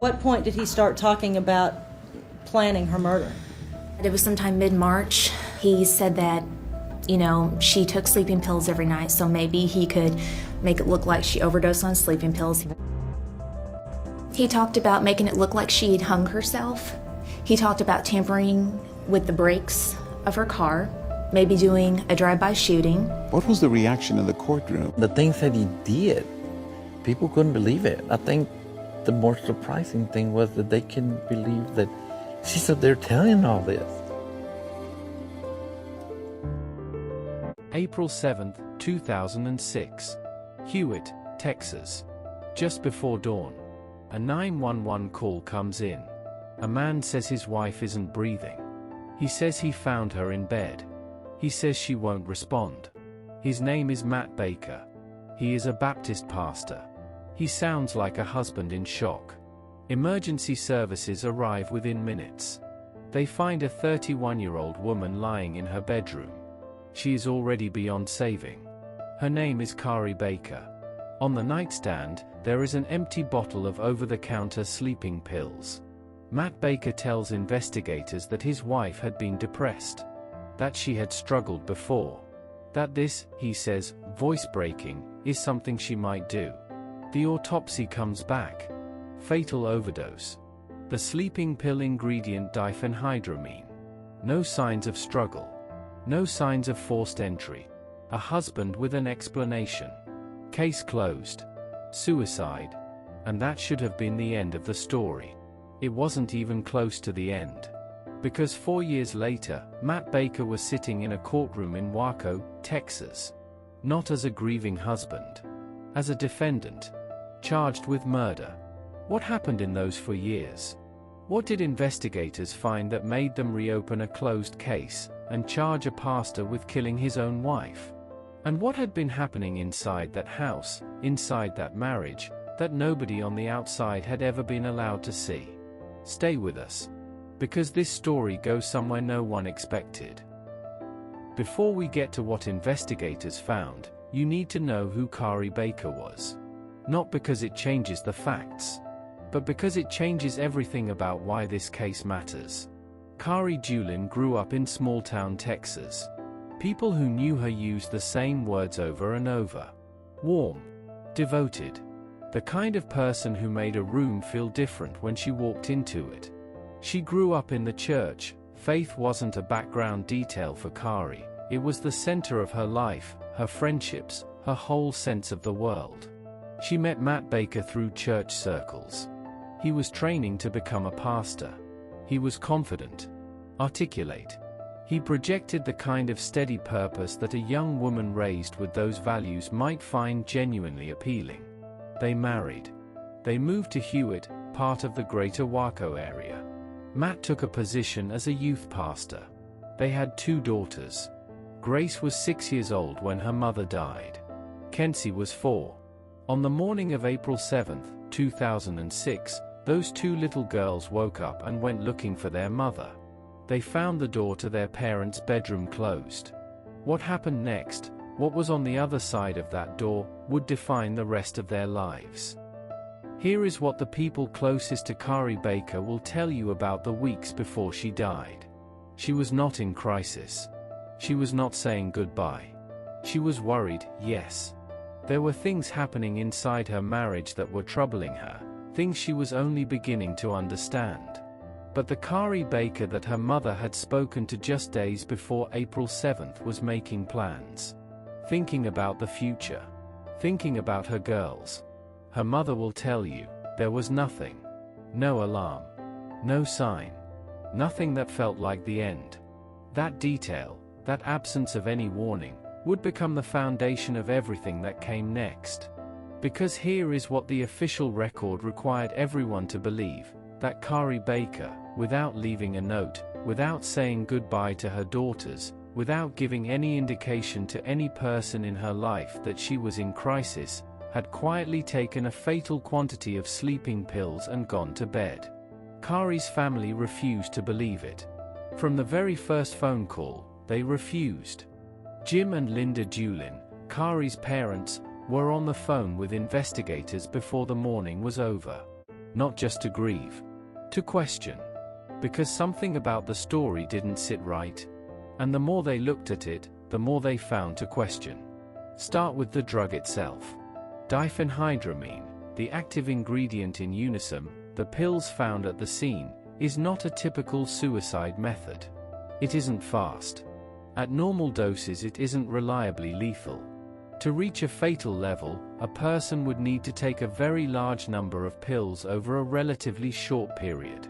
What point did he start talking about planning her murder? It was sometime mid-March. He said that, she took sleeping pills every night, so maybe he could make it look like she overdosed on sleeping pills. He talked about making it look like she had hung herself. He talked about tampering with the brakes of her car, maybe doing a drive-by shooting. What was the reaction in the courtroom? The things that he did, people couldn't believe it. I think the more surprising thing was that they couldn't believe that she's up there telling all this. April 7, 2006. Hewitt, Texas. Just before dawn, a 911 call comes in. A man says his wife isn't breathing. He says he found her in bed. He says she won't respond. His name is Matt Baker. He is a Baptist pastor. He sounds like a husband in shock. Emergency services arrive within minutes. They find a 31-year-old woman lying in her bedroom. She is already beyond saving. Her name is Kari Baker. On the nightstand, there is an empty bottle of over-the-counter sleeping pills. Matt Baker tells investigators that his wife had been depressed, that she had struggled before, that this, he says, voice breaking, is something she might do. The autopsy comes back. Fatal overdose. The sleeping pill ingredient diphenhydramine. No signs of struggle. No signs of forced entry. A husband with an explanation. Case closed. Suicide. And that should have been the end of the story. It wasn't even close to the end. Because 4 years later, Matt Baker was sitting in a courtroom in Waco, Texas. Not as a grieving husband. As a defendant. Charged with murder. What happened in those 4 years? What did investigators find that made them reopen a closed case and charge a pastor with killing his own wife? And what had been happening inside that house, inside that marriage, that nobody on the outside had ever been allowed to see? Stay with us. Because this story goes somewhere no one expected. Before we get to what investigators found, you need to know who Kari Baker was. Not because it changes the facts, but because it changes everything about why this case matters. Kari Julin grew up in small-town Texas. People who knew her used the same words over and over. Warm. Devoted. The kind of person who made a room feel different when she walked into it. She grew up in the church. Faith wasn't a background detail for Kari. It was the center of her life, her friendships, her whole sense of the world. She met Matt Baker through church circles. He was training to become a pastor. He was confident, articulate. He projected the kind of steady purpose that a young woman raised with those values might find genuinely appealing. They married. They moved to Hewitt, part of the greater Waco area. Matt took a position as a youth pastor. They had 2 daughters. Grace was 6 years old when her mother died. Kenzie was 4. On the morning of April 7, 2006, those 2 little girls woke up and went looking for their mother. They found the door to their parents' bedroom closed. What happened next, what was on the other side of that door, would define the rest of their lives. Here is what the people closest to Kari Baker will tell you about the weeks before she died. She was not in crisis. She was not saying goodbye. She was worried, yes. There were things happening inside her marriage that were troubling her, things she was only beginning to understand. But the Kari Baker that her mother had spoken to just days before April 7th was making plans. Thinking about the future. Thinking about her girls. Her mother will tell you, there was nothing. No alarm. No sign. Nothing that felt like the end. That detail, that absence of any warning, would become the foundation of everything that came next. Because here is what the official record required everyone to believe, that Kari Baker, without leaving a note, without saying goodbye to her daughters, without giving any indication to any person in her life that she was in crisis, had quietly taken a fatal quantity of sleeping pills and gone to bed. Kari's family refused to believe it. From the very first phone call, they refused. Jim and Linda Julin, Kari's parents, were on the phone with investigators before the morning was over. Not just to grieve, to question. Because something about the story didn't sit right. And the more they looked at it, the more they found to question. Start with the drug itself. Diphenhydramine, the active ingredient in Unisom, the pills found at the scene, is not a typical suicide method. It isn't fast. At normal doses it isn't reliably lethal. To reach a fatal level, a person would need to take a very large number of pills over a relatively short period.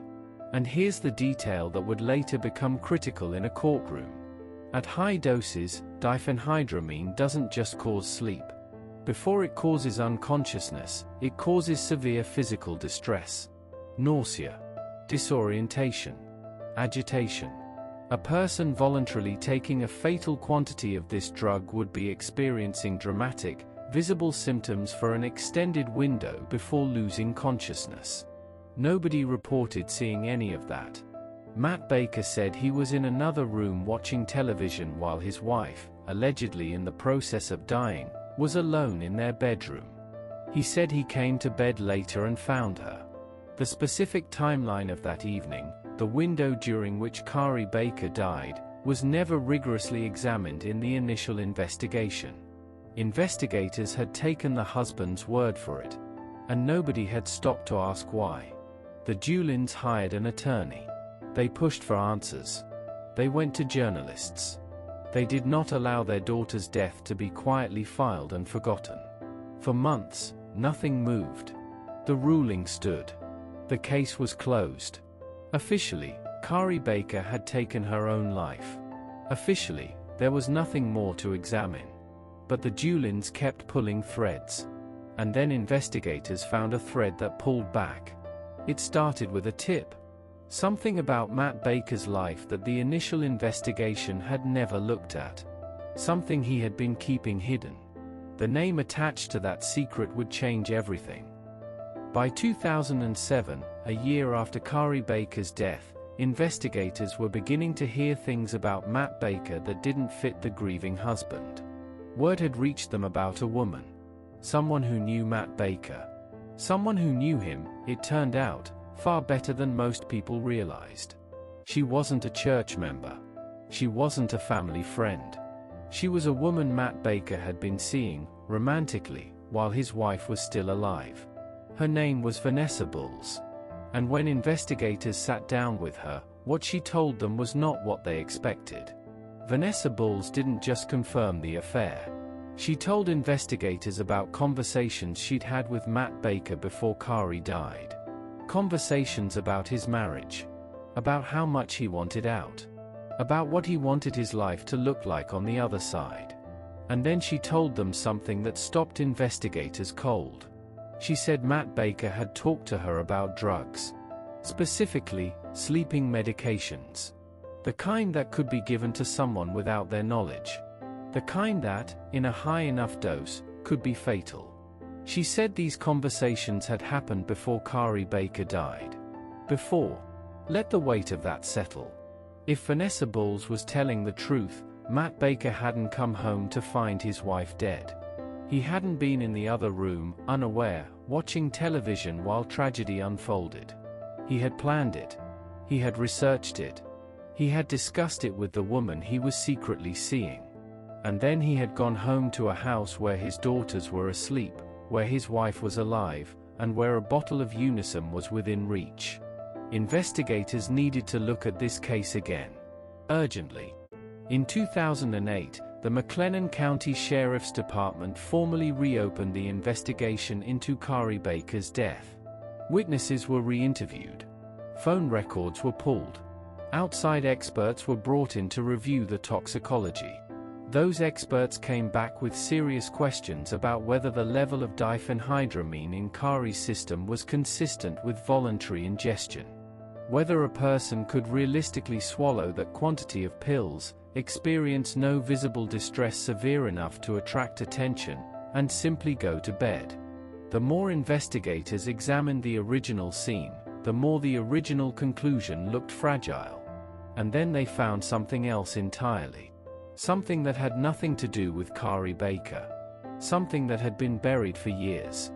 And here's the detail that would later become critical in a courtroom. At high doses, diphenhydramine doesn't just cause sleep. Before it causes unconsciousness, it causes severe physical distress. Nausea, disorientation, agitation. A person voluntarily taking a fatal quantity of this drug would be experiencing dramatic, visible symptoms for an extended window before losing consciousness. Nobody reported seeing any of that. Matt Baker said he was in another room watching television while his wife, allegedly in the process of dying, was alone in their bedroom. He said he came to bed later and found her. The specific timeline of that evening, the window during which Kari Baker died, was never rigorously examined in the initial investigation. Investigators had taken the husband's word for it, and nobody had stopped to ask why. The Dulins hired an attorney. They pushed for answers. They went to journalists. They did not allow their daughter's death to be quietly filed and forgotten. For months, nothing moved. The ruling stood. The case was closed. Officially, Kari Baker had taken her own life. Officially, there was nothing more to examine. But the Dulins kept pulling threads. And then investigators found a thread that pulled back. It started with a tip. Something about Matt Baker's life that the initial investigation had never looked at. Something he had been keeping hidden. The name attached to that secret would change everything. By 2007, a year after Kari Baker's death, investigators were beginning to hear things about Matt Baker that didn't fit the grieving husband. Word had reached them about a woman. Someone who knew Matt Baker. Someone who knew him, it turned out, far better than most people realized. She wasn't a church member. She wasn't a family friend. She was a woman Matt Baker had been seeing, romantically, while his wife was still alive. Her name was Vanessa Bulls. And when investigators sat down with her, what she told them was not what they expected. Vanessa Bulls didn't just confirm the affair. She told investigators about conversations she'd had with Matt Baker before Kari died. Conversations about his marriage. About how much he wanted out. About what he wanted his life to look like on the other side. And then she told them something that stopped investigators cold. She said Matt Baker had talked to her about drugs. Specifically, sleeping medications. The kind that could be given to someone without their knowledge. The kind that, in a high enough dose, could be fatal. She said these conversations had happened before Kari Baker died. Before. Let the weight of that settle. If Vanessa Bulls was telling the truth, Matt Baker hadn't come home to find his wife dead. He hadn't been in the other room, unaware, watching television while tragedy unfolded. He had planned it. He had researched it. He had discussed it with the woman he was secretly seeing. And then he had gone home to a house where his daughters were asleep, where his wife was alive, and where a bottle of Unisom was within reach. Investigators needed to look at this case again. Urgently. In 2008, the McLennan County Sheriff's Department formally reopened the investigation into Kari Baker's death. Witnesses were re-interviewed. Phone records were pulled. Outside experts were brought in to review the toxicology. Those experts came back with serious questions about whether the level of diphenhydramine in Kari's system was consistent with voluntary ingestion. Whether a person could realistically swallow that quantity of pills, experience no visible distress severe enough to attract attention, and simply go to bed. The more investigators examined the original scene, the more the original conclusion looked fragile. And then they found something else entirely. Something that had nothing to do with Kari Baker. something that had been buried for years.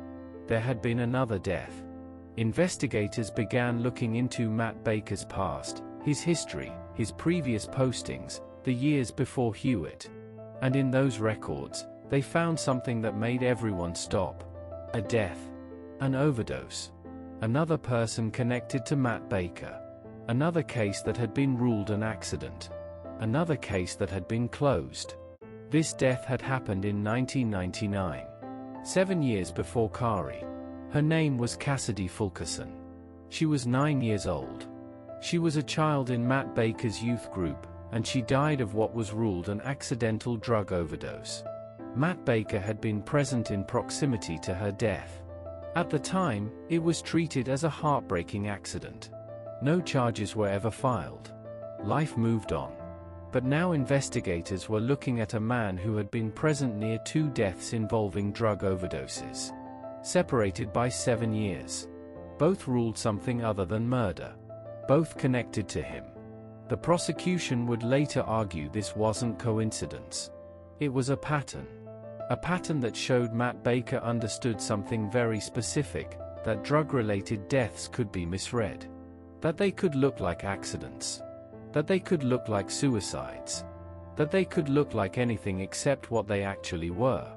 There had been another death. Investigators began looking into Matt Baker's past, his history, his previous postings, the years before Hewitt. And in those records, they found something that made everyone stop. A death. An overdose. Another person connected to Matt Baker. Another case that had been ruled an accident. Another case that had been closed. This death had happened in 1999. 7 years before Kari. Her name was Cassidy Fulkerson. She was 9 years old. She was a child in Matt Baker's youth group, and she died of what was ruled an accidental drug overdose. Matt Baker had been present in proximity to her death. At the time, it was treated as a heartbreaking accident. No charges were ever filed. Life moved on. But now investigators were looking at a man who had been present near 2 deaths involving drug overdoses. Separated by 7 years. Both ruled something other than murder. Both connected to him. The prosecution would later argue this wasn't coincidence. It was a pattern. A pattern that showed Matt Baker understood something very specific, that drug-related deaths could be misread. That they could look like accidents. That they could look like suicides. That they could look like anything except what they actually were.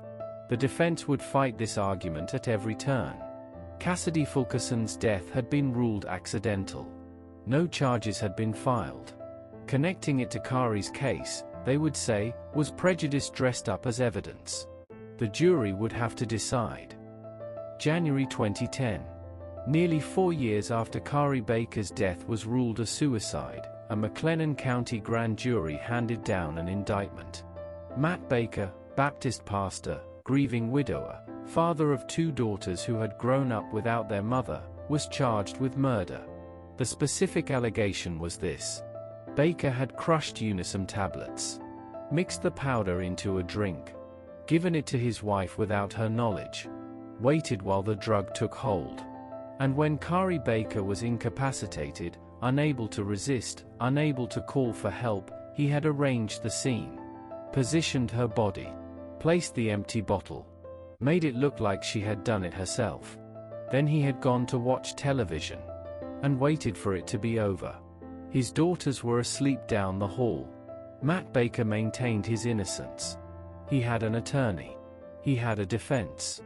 The defense would fight this argument at every turn. Cassidy Fulkerson's death had been ruled accidental. No charges had been filed. Connecting it to Kari's case, they would say, was prejudice dressed up as evidence. The jury would have to decide. January 2010. Nearly 4 years after Kari Baker's death was ruled a suicide, a McLennan County grand jury handed down an indictment. Matt Baker, Baptist pastor, grieving widower, father of 2 daughters who had grown up without their mother, was charged with murder. The specific allegation was this. Baker had crushed Unisum tablets, mixed the powder into a drink, given it to his wife without her knowledge, waited while the drug took hold. And when Kari Baker was incapacitated, unable to resist, unable to call for help, he had arranged the scene, positioned her body, placed the empty bottle, made it look like she had done it herself. Then he had gone to watch television, and waited for it to be over. His daughters were asleep down the hall. Matt Baker maintained his innocence. He had an attorney. He had a defense.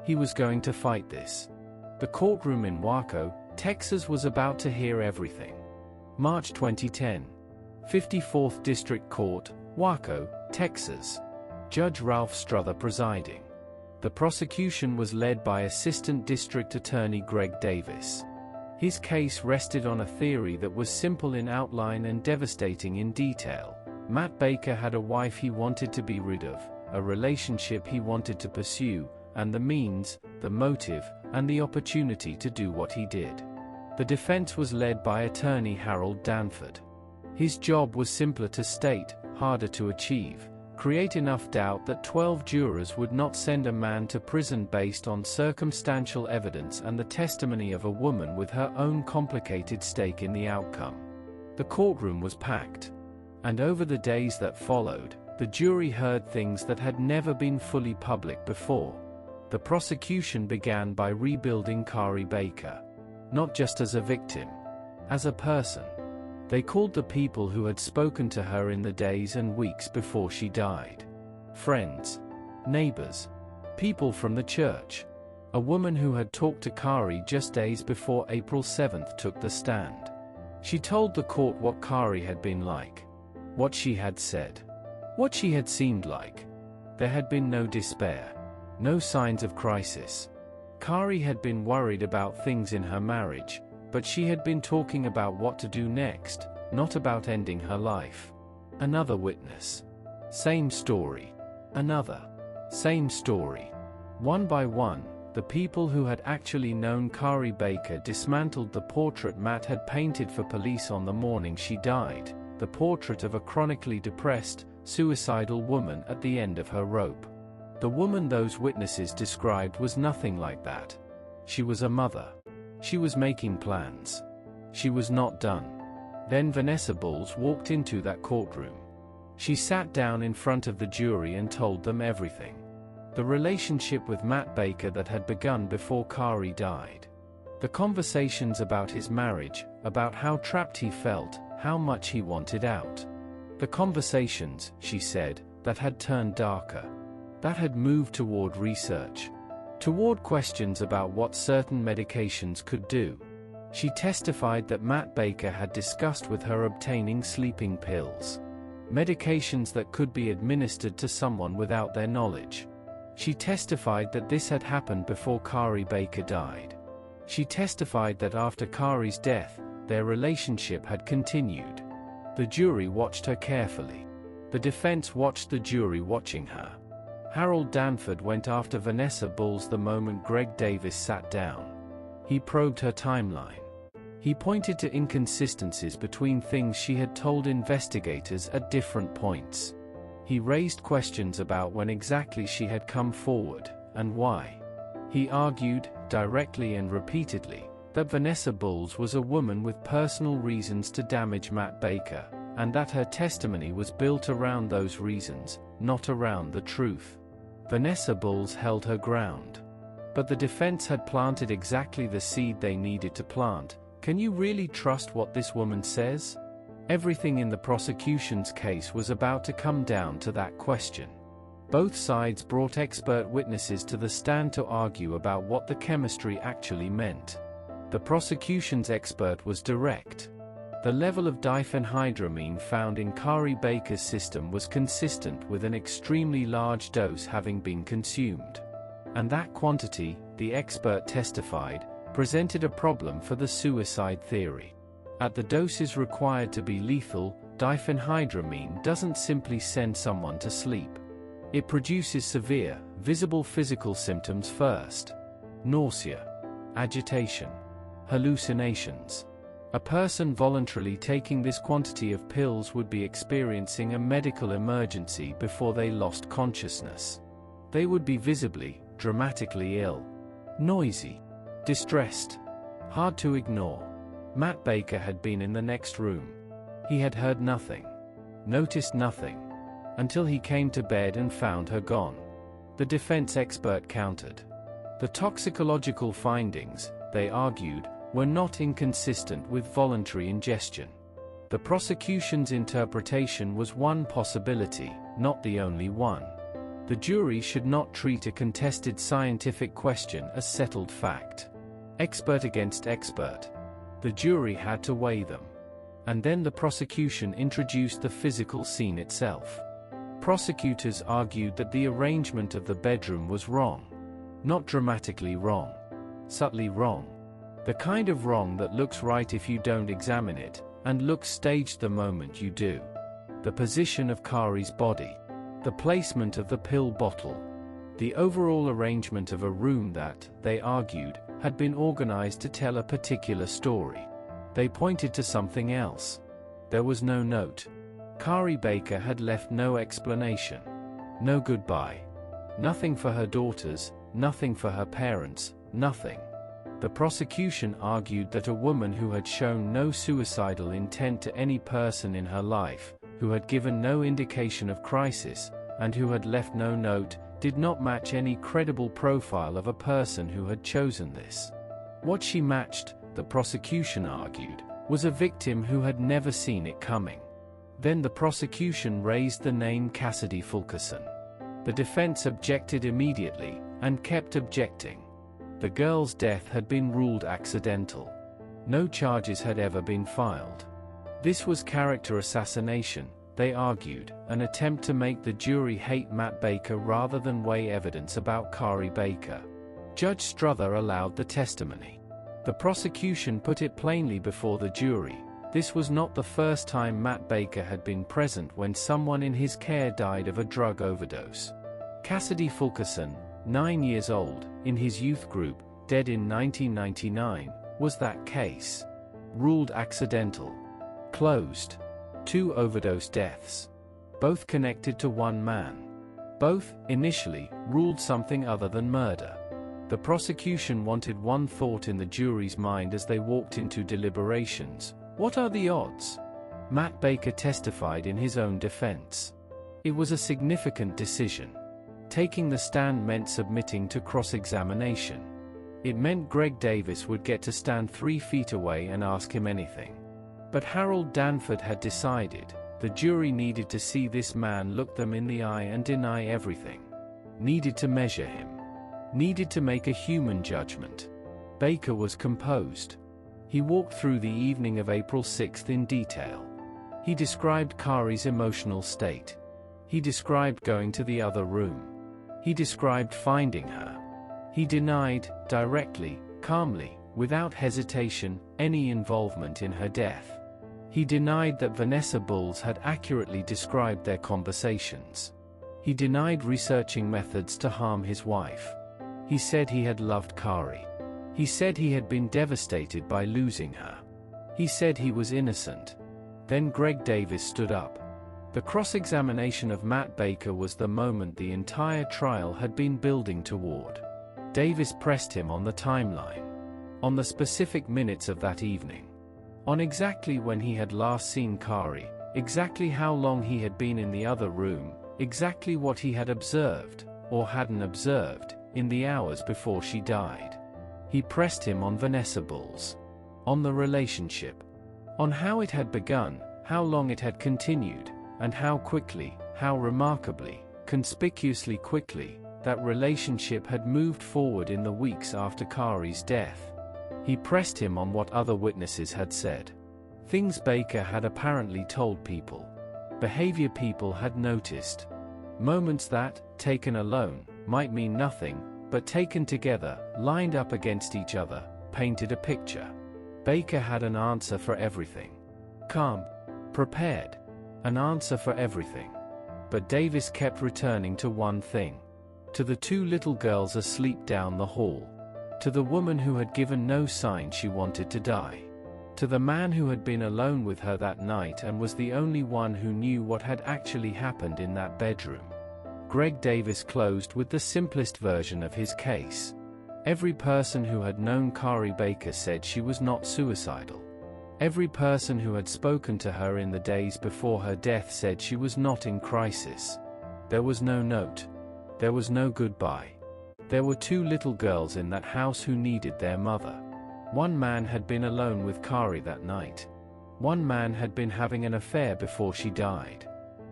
He was going to fight this. The courtroom in Waco, Texas was about to hear everything. March 2010. 54th District Court, Waco, Texas. Judge Ralph Struther presiding. The prosecution was led by Assistant District Attorney Greg Davis. His case rested on a theory that was simple in outline and devastating in detail. Matt Baker had a wife he wanted to be rid of, a relationship he wanted to pursue, and the means, the motive, and the opportunity to do what he did. The defense was led by attorney Harold Danford. His job was simpler to state, harder to achieve. Create enough doubt that 12 jurors would not send a man to prison based on circumstantial evidence and the testimony of a woman with her own complicated stake in the outcome. The courtroom was packed. And over the days that followed, the jury heard things that had never been fully public before. The prosecution began by rebuilding Kari Baker. Not just as a victim. As a person. They called the people who had spoken to her in the days and weeks before she died. Friends. Neighbors. People from the church. A woman who had talked to Kari just days before April 7th took the stand. She told the court what Kari had been like. What she had said. What she had seemed like. There had been no despair. No signs of crisis. Kari had been worried about things in her marriage, but she had been talking about what to do next, not about ending her life. Another witness. Same story. Another. Same story. One by one, the people who had actually known Kari Baker dismantled the portrait Matt had painted for police on the morning she died, the portrait of a chronically depressed, suicidal woman at the end of her rope. The woman those witnesses described was nothing like that. She was a mother. She was making plans. She was not done. Then Vanessa Bulls walked into that courtroom. She sat down in front of the jury and told them everything. The relationship with Matt Baker that had begun before Kari died. The conversations about his marriage, about how trapped he felt, how much he wanted out. The conversations, she said, that had turned darker. That had moved toward research. Toward questions about what certain medications could do. She testified that Matt Baker had discussed with her obtaining sleeping pills. Medications that could be administered to someone without their knowledge. She testified that this had happened before Kari Baker died. She testified that after Kari's death, their relationship had continued. The jury watched her carefully. The defense watched the jury watching her. Harold Danford went after Vanessa Bulls the moment Greg Davis sat down. He probed her timeline. He pointed to inconsistencies between things she had told investigators at different points. He raised questions about when exactly she had come forward, and why. He argued, directly and repeatedly, that Vanessa Bulls was a woman with personal reasons to damage Matt Baker, and that her testimony was built around those reasons, not around the truth. Vanessa Bulls held her ground. But the defense had planted exactly the seed they needed to plant. Can you really trust what this woman says? Everything in the prosecution's case was about to come down to that question. Both sides brought expert witnesses to the stand to argue about what the chemistry actually meant. The prosecution's expert was direct. The level of diphenhydramine found in Kari Baker's system was consistent with an extremely large dose having been consumed. And that quantity, the expert testified, presented a problem for the suicide theory. At the doses required to be lethal, diphenhydramine doesn't simply send someone to sleep. It produces severe, visible physical symptoms first. Nausea, agitation, hallucinations. A person voluntarily taking this quantity of pills would be experiencing a medical emergency before they lost consciousness. They would be visibly, dramatically ill. Noisy. Distressed. Hard to ignore. Matt Baker had been in the next room. He had heard nothing. Noticed nothing. Until he came to bed and found her gone. The defense expert countered. The toxicological findings, they argued, were not inconsistent with voluntary ingestion. The prosecution's interpretation was one possibility, not the only one. The jury should not treat a contested scientific question as settled fact. Expert against expert. The jury had to weigh them. And then the prosecution introduced the physical scene itself. Prosecutors argued that the arrangement of the bedroom was wrong. Not dramatically wrong. Subtly wrong. The kind of wrong that looks right if you don't examine it, and looks staged the moment you do. The position of Kari's body. The placement of the pill bottle. The overall arrangement of a room that, they argued, had been organized to tell a particular story. They pointed to something else. There was no note. Kari Baker had left no explanation. No goodbye. Nothing for her daughters, nothing for her parents, nothing. The prosecution argued that a woman who had shown no suicidal intent to any person in her life, who had given no indication of crisis, and who had left no note, did not match any credible profile of a person who had chosen this. What she matched, the prosecution argued, was a victim who had never seen it coming. Then the prosecution raised the name Cassidy Fulkerson. The defense objected immediately, and kept objecting. The girl's death had been ruled accidental. No charges had ever been filed. This was character assassination, they argued, an attempt to make the jury hate Matt Baker rather than weigh evidence about Kari Baker. Judge Struther allowed the testimony. The prosecution put it plainly before the jury. This was not the first time Matt Baker had been present when someone in his care died of a drug overdose. Cassidy Fulkerson, 9 years old, in his youth group, dead in 1999, was that case. Ruled accidental. Closed. 2 overdose deaths. Both connected to one man. Both, initially, ruled something other than murder. The prosecution wanted one thought in the jury's mind as they walked into deliberations. What are the odds? Matt Baker testified in his own defense. It was a significant decision. Taking the stand meant submitting to cross-examination. It meant Greg Davis would get to stand 3 feet away and ask him anything. But Harold Danford had decided the jury needed to see this man look them in the eye and deny everything. Needed to measure him. Needed to make a human judgment. Baker was composed. He walked through the evening of April 6th in detail. He described Kari's emotional state. He described going to the other room. He described finding her. He denied, directly, calmly, without hesitation, any involvement in her death. He denied that Vanessa Bulls had accurately described their conversations. He denied researching methods to harm his wife. He said he had loved Kari. He said he had been devastated by losing her. He said he was innocent. Then Greg Davis stood up. The cross-examination of Matt Baker was the moment the entire trial had been building toward. Davis pressed him on the timeline. On the specific minutes of that evening. On exactly when he had last seen Kari, exactly how long he had been in the other room, exactly what he had observed, or hadn't observed, in the hours before she died. He pressed him on Vanessa Bulls. On the relationship. On how it had begun, how long it had continued, and how quickly, how remarkably, conspicuously quickly, that relationship had moved forward in the weeks after Kari's death. He pressed him on what other witnesses had said. Things Baker had apparently told people. Behavior people had noticed. Moments that, taken alone, might mean nothing, but taken together, lined up against each other, painted a picture. Baker had an answer for everything. Calm. Prepared. An answer for everything. But Davis kept returning to one thing. To the 2 little girls asleep down the hall. To the woman who had given no sign she wanted to die. To the man who had been alone with her that night and was the only one who knew what had actually happened in that bedroom. Greg Davis closed with the simplest version of his case. Every person who had known Kari Baker said she was not suicidal. Every person who had spoken to her in the days before her death said she was not in crisis. There was no note. There was no goodbye. There were 2 little girls in that house who needed their mother. One man had been alone with Kari that night. One man had been having an affair before she died.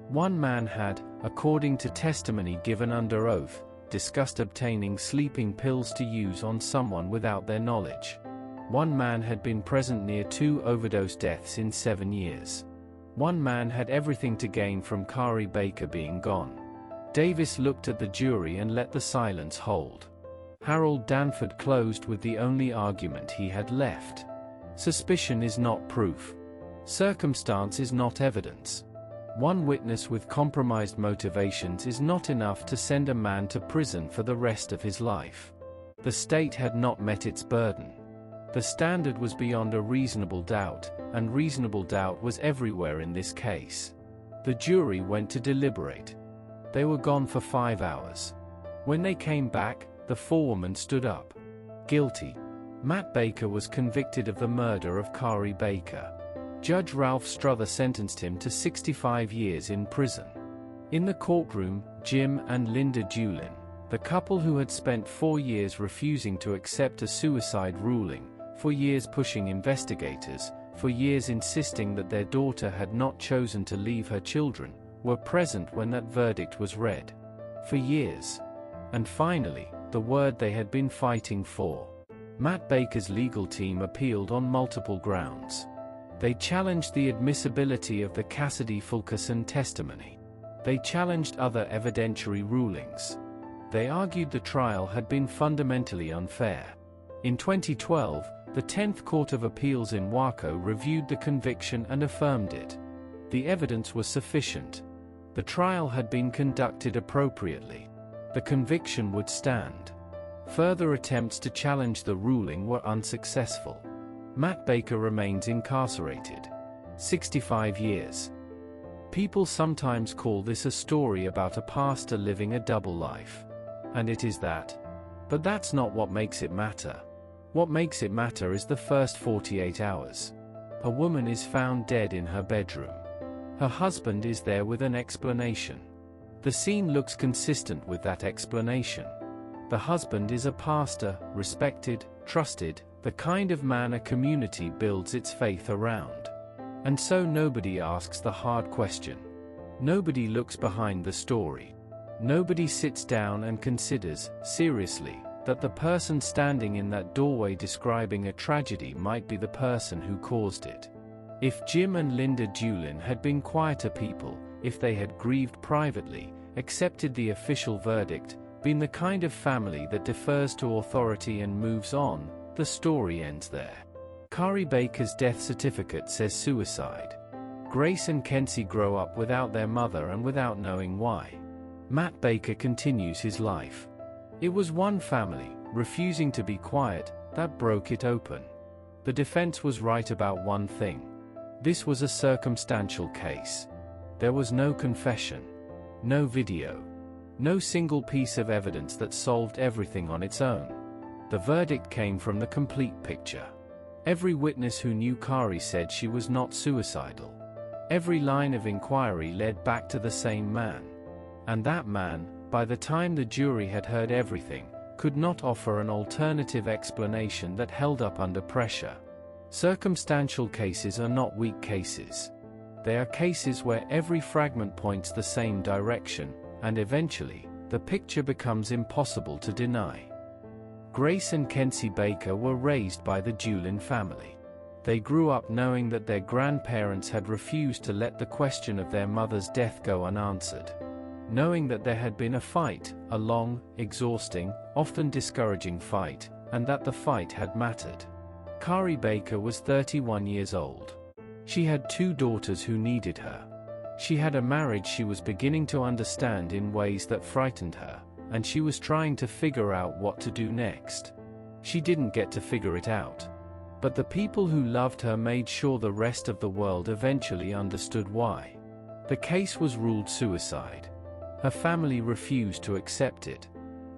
One man had, according to testimony given under oath, discussed obtaining sleeping pills to use on someone without their knowledge. One man had been present near 2 overdose deaths in 7 years. One man had everything to gain from Kari Baker being gone. Davis looked at the jury and let the silence hold. Harold Danford closed with the only argument he had left. Suspicion is not proof. Circumstance is not evidence. One witness with compromised motivations is not enough to send a man to prison for the rest of his life. The state had not met its burden. The standard was beyond a reasonable doubt, and reasonable doubt was everywhere in this case. The jury went to deliberate. They were gone for 5 hours. When they came back, the forewoman stood up. Guilty. Matt Baker was convicted of the murder of Kari Baker. Judge Ralph Strother sentenced him to 65 years in prison. In the courtroom, Jim and Linda Doolin, the couple who had spent 4 years refusing to accept a suicide ruling, for years pushing investigators, for years insisting that their daughter had not chosen to leave her children, were present when that verdict was read. For years. And finally, the word they had been fighting for. Matt Baker's legal team appealed on multiple grounds. They challenged the admissibility of the Cassidy Fulkerson testimony. They challenged other evidentiary rulings. They argued the trial had been fundamentally unfair. In 2012, the 10th Court of Appeals in Waco reviewed the conviction and affirmed it. The evidence was sufficient. The trial had been conducted appropriately. The conviction would stand. Further attempts to challenge the ruling were unsuccessful. Matt Baker remains incarcerated. 65 years. People sometimes call this a story about a pastor living a double life. And it is that. But that's not what makes it matter. What makes it matter is the first 48 hours. A woman is found dead in her bedroom. Her husband is there with an explanation. The scene looks consistent with that explanation. The husband is a pastor, respected, trusted, the kind of man a community builds its faith around. And so nobody asks the hard question. Nobody looks behind the story. Nobody sits down and considers, seriously, that the person standing in that doorway describing a tragedy might be the person who caused it. If Jim and Linda Doolin had been quieter people, if they had grieved privately, accepted the official verdict, been the kind of family that defers to authority and moves on, the story ends there. Kari Baker's death certificate says suicide. Grace and Kenzie grow up without their mother and without knowing why. Matt Baker continues his life. It was one family, refusing to be quiet, that broke it open. The defense was right about one thing. This was a circumstantial case. There was no confession, no video, no single piece of evidence that solved everything on its own. The verdict came from the complete picture. Every witness who knew Kari said she was not suicidal. Every line of inquiry led back to the same man. And that man, by the time the jury had heard everything, could not offer an alternative explanation that held up under pressure. Circumstantial cases are not weak cases. They are cases where every fragment points the same direction, and eventually, the picture becomes impossible to deny. Grace and Kenzie Baker were raised by the Doolin family. They grew up knowing that their grandparents had refused to let the question of their mother's death go unanswered. Knowing that there had been a fight, a long, exhausting, often discouraging fight, and that the fight had mattered. Kari Baker was 31 years old. She had 2 daughters who needed her. She had a marriage she was beginning to understand in ways that frightened her, and she was trying to figure out what to do next. She didn't get to figure it out. But the people who loved her made sure the rest of the world eventually understood why. The case was ruled suicide. Her family refused to accept it.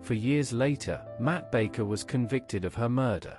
For years later, Matt Baker was convicted of her murder.